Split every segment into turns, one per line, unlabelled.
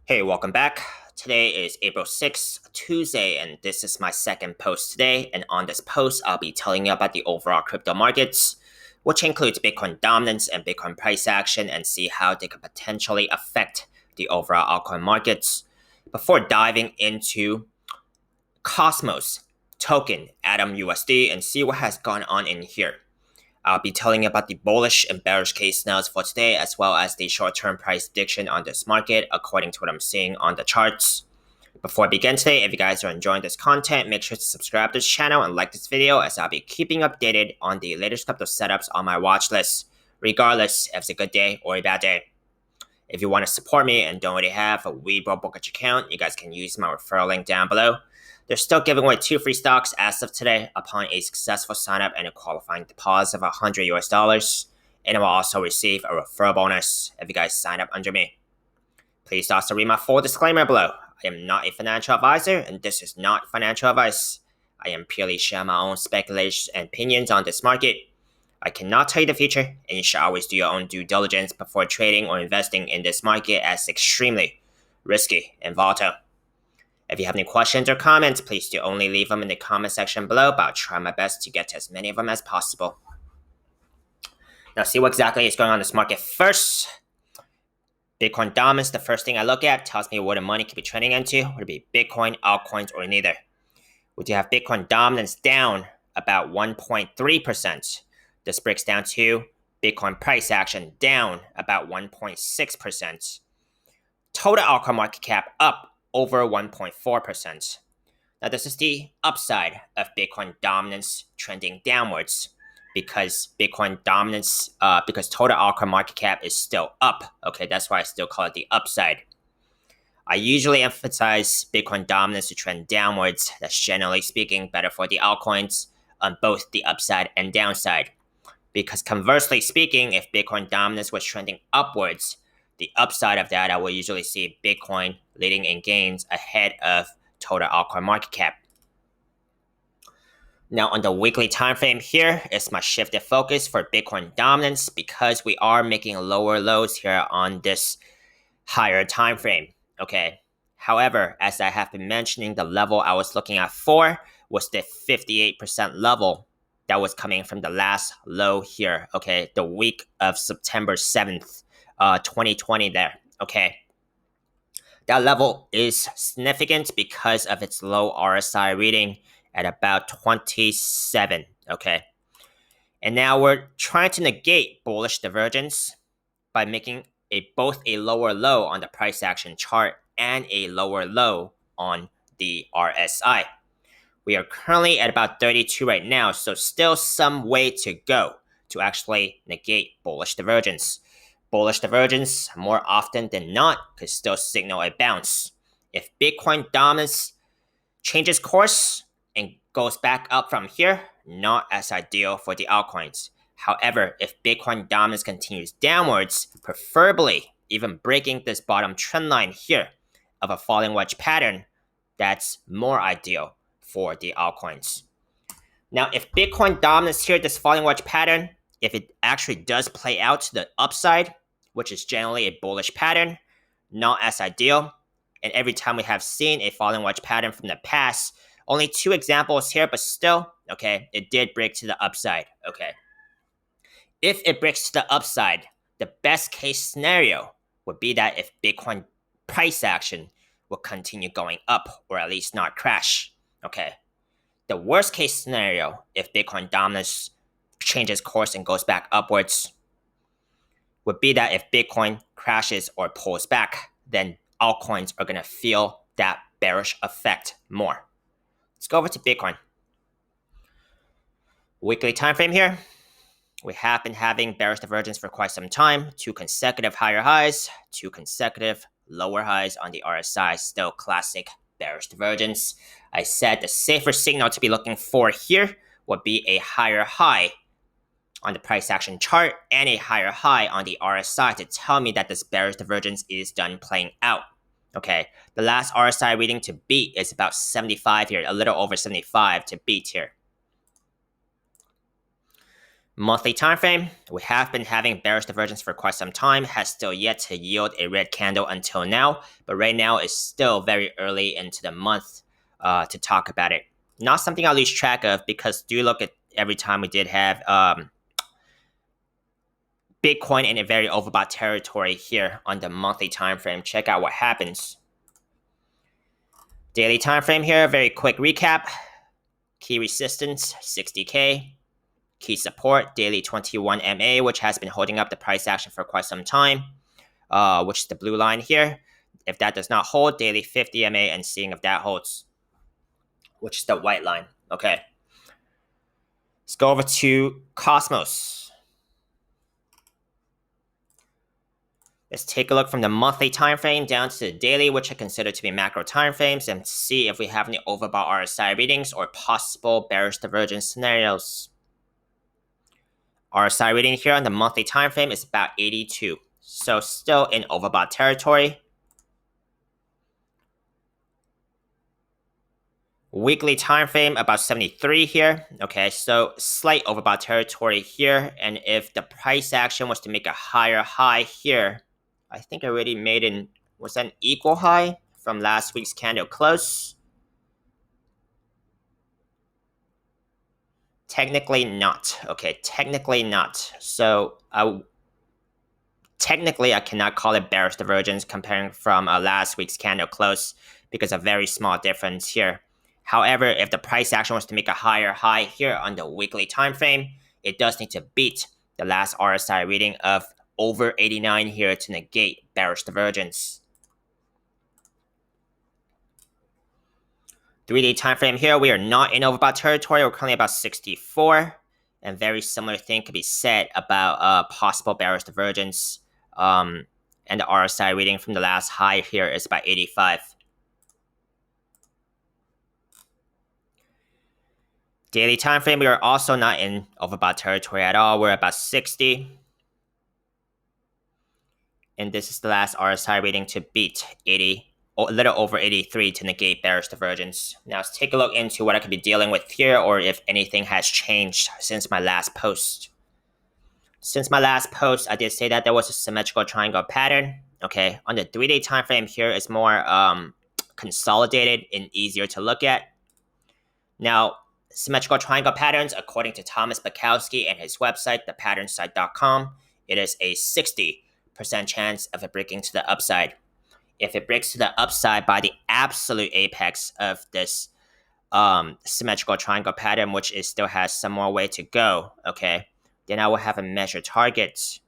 Hey, welcome back. Today is April 6th, Tuesday, and this is my second post today. And on this post, I'll be telling you about the overall crypto markets, which includes Bitcoin dominance and Bitcoin price action, and see how they could potentially affect the overall altcoin markets. Before diving into Cosmos token, ATOMUSD, and see what has gone on in here. I'll be telling you about the bullish and bearish case scenarios for today, as well as the short-term price prediction on this market, according to what I'm seeing on the charts. Before I begin today, if you guys are enjoying this content, make sure to subscribe to this channel and like this video, as I'll be keeping updated on the latest crypto setups on my watch list, regardless if it's a good day or a bad day. If you want to support me and don't already have a Webull brokerage account, you guys can use my referral link down below. They're still giving away 2 free stocks as of today upon a successful sign-up and a qualifying deposit of $100, and I will also receive a referral bonus if you guys sign up under me. Please also read my full disclaimer below. I am not a financial advisor, and this is not financial advice. I am purely sharing my own speculations and opinions on this market. I cannot tell you the future, and you should always do your own due diligence before trading or investing in this market, as extremely risky and volatile. If you have any questions or comments, please do only leave them in the comment section below, but I'll try my best to get to as many of them as possible. Now, see what exactly is going on in this market first. Bitcoin dominance, the first thing I look at, tells me where the money could be trending into. Would it be Bitcoin, altcoins, or neither? Would you have Bitcoin dominance down about 1.3%? This breaks down to Bitcoin price action down about 1.6%. Total altcoin market cap up over 1.4%. Now, this is the upside of Bitcoin dominance trending downwards, because Bitcoin dominance, because total altcoin market cap is still up. Okay, that's why I still call it the upside. I usually emphasize Bitcoin dominance to trend downwards. That's generally speaking better for the altcoins on both the upside and downside. Because conversely speaking, if Bitcoin dominance was trending upwards, the upside of that, I will usually see Bitcoin leading in gains ahead of total altcoin market cap. Now, on the weekly time frame here is my shifted focus for Bitcoin dominance, because we are making lower lows here on this higher time frame. Okay. However, as I have been mentioning, the level I was looking at for was the 58% level that was coming from the last low here. Okay, the week of September 7th. 2020 there, okay? That level is significant because of its low RSI reading at about 27, okay? And now we're trying to negate bullish divergence by making both a lower low on the price action chart and a lower low on the RSI. We are currently at about 32 right now, so still some way to go to actually negate bullish divergence. Bullish divergence, more often than not, could still signal a bounce. If Bitcoin dominance changes course and goes back up from here, not as ideal for the altcoins. However, if Bitcoin dominance continues downwards, preferably even breaking this bottom trend line here of a falling wedge pattern, that's more ideal for the altcoins. Now, if Bitcoin dominance here, this falling wedge pattern, if it actually does play out to the upside, which is generally a bullish pattern, not as ideal. And every time we have seen a falling wedge pattern from the past, only 2 examples here, but still, okay, it did break to the upside, okay. If it breaks to the upside, the best case scenario would be that if Bitcoin price action will continue going up, or at least not crash, okay. The worst case scenario, if Bitcoin dominance changes course and goes back upwards, would be that if Bitcoin crashes or pulls back, then altcoins are going to feel that bearish effect more. Let's go over to Bitcoin. Weekly time frame here. We have been having bearish divergence for quite some time. 2 consecutive higher highs, 2 consecutive lower highs on the RSI. Still classic bearish divergence. I said the safer signal to be looking for here would be a higher high on the price action chart and a higher high on the RSI to tell me that this bearish divergence is done playing out. Okay, the last RSI reading to beat is about 75 here, a little over 75 to beat here. Monthly time frame, we have been having bearish divergence for quite some time, has still yet to yield a red candle until now, but right now it's still very early into the month to talk about it. Not something I'll lose track of, because do look at every time we did have Bitcoin in a very overbought territory here on the monthly time frame. Check out what happens. Daily time frame here, very quick recap. Key resistance, 60K. Key support, daily 21 MA, which has been holding up the price action for quite some time, which is the blue line here. If that does not hold, daily 50 MA and seeing if that holds, which is the white line. Okay. Let's go over to Cosmos. Let's take a look from the monthly time frame down to the daily, which I consider to be macro time frames, and see if we have any overbought RSI readings or possible bearish divergence scenarios. RSI reading here on the monthly time frame is about 82, so still in overbought territory. Weekly time frame about 73 here. Okay, so slight overbought territory here, and if the price action was to make a higher high here, I think I already made was that an equal high from last week's candle close? Technically not. Okay, technically not. So technically I cannot call it bearish divergence comparing from last week's candle close, because a very small difference here. However, if the price action was to make a higher high here on the weekly time frame, it does need to beat the last RSI reading of over 89 here to negate bearish divergence. 3-day time frame here, we are not in overbought territory. We're currently about 64. And very similar thing could be said about possible bearish divergence. And the RSI reading from the last high here is about 85. Daily time frame, we are also not in overbought territory at all. We're about 60. And this is the last RSI reading to beat 80, a little over 83 to negate bearish divergence. Now let's take a look into what I could be dealing with here, or if anything has changed since my last post. Since my last post, I did say that there was a symmetrical triangle pattern. Okay, on the 3-day time frame here, it's more consolidated and easier to look at. Now, symmetrical triangle patterns, according to Thomas Bukowski and his website, thepatternSite.com, it is a 60% chance of it breaking to the upside. If it breaks to the upside by the absolute apex of this symmetrical triangle pattern, which still has some more way to go, okay, then I will have a measured target.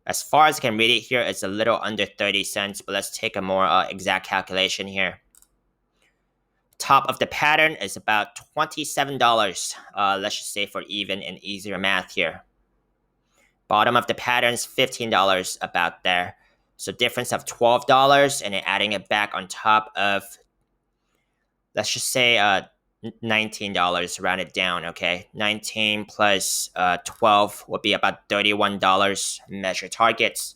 As far as I can read it here, it's a little under 30 cents, but let's take a more exact calculation here. Top of the pattern is about $27. Let's just say for even and easier math here. Bottom of the pattern is $15, about there. So difference of $12, and then adding it back on top of, let's just say $19, round it down, okay? 19 plus 12 would be about $31 measured targets.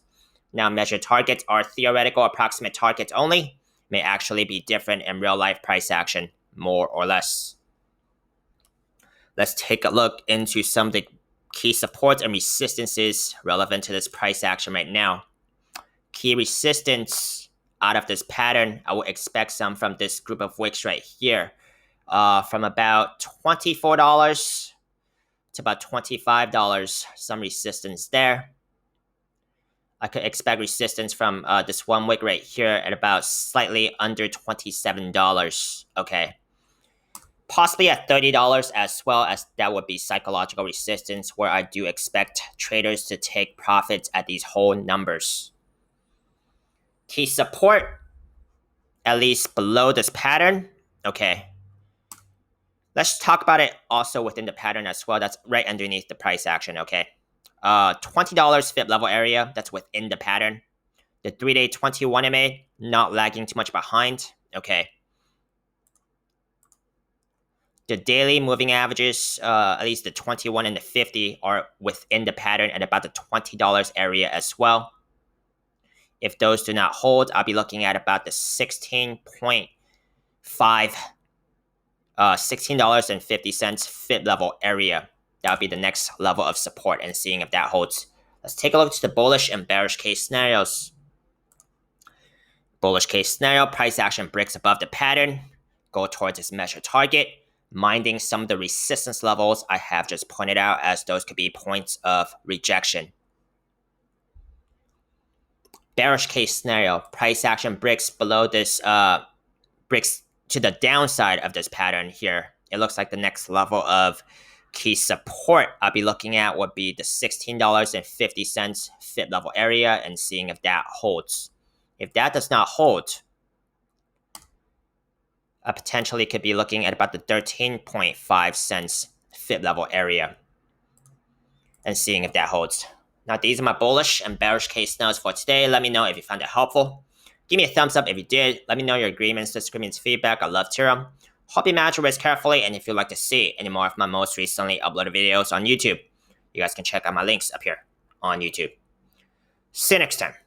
Now, measured targets are theoretical approximate targets only, may actually be different in real life price action, more or less. Let's take a look into some of the key supports and resistances relevant to this price action right now. Key resistance out of this pattern, I would expect some from this group of wicks right here, from about $24 to about $25, some resistance there. I could expect resistance from this one wick right here at about slightly under $27, okay? Possibly at $30 as well, as that would be psychological resistance, where I do expect traders to take profits at these whole numbers. Key support, at least below this pattern, okay? Let's talk about it also within the pattern as well. That's right underneath the price action, okay? $20 fit level area, that's within the pattern. The 3-day 21 MA, not lagging too much behind, okay? The daily moving averages, at least the 21 and the 50, are within the pattern at about the $20 area as well. If those do not hold, I'll be looking at about the $16.50 fit level area. That would be the next level of support and seeing if that holds. Let's take a look to the bullish and bearish case scenarios. Bullish case scenario, price action breaks above the pattern, go towards its measured target, minding some of the resistance levels I have just pointed out, as those could be points of rejection. Bearish case scenario, price action breaks below this, breaks to the downside of this pattern here. It looks like the next level of key support I'll be looking at would be the $16.50 fit level area and seeing if that holds. If that does not hold, I potentially could be looking at about the 13.5 cents fit level area and seeing if that holds. Now, these are my bullish and bearish case scenarios for today. Let me know if you found it helpful. Give me a thumbs up if you did. Let me know your agreements, disagreements, feedback. I love to hear them. Hope you manage your risk carefully, and if you'd like to see any more of my most recently uploaded videos on YouTube, you guys can check out my links up here on YouTube. See you next time.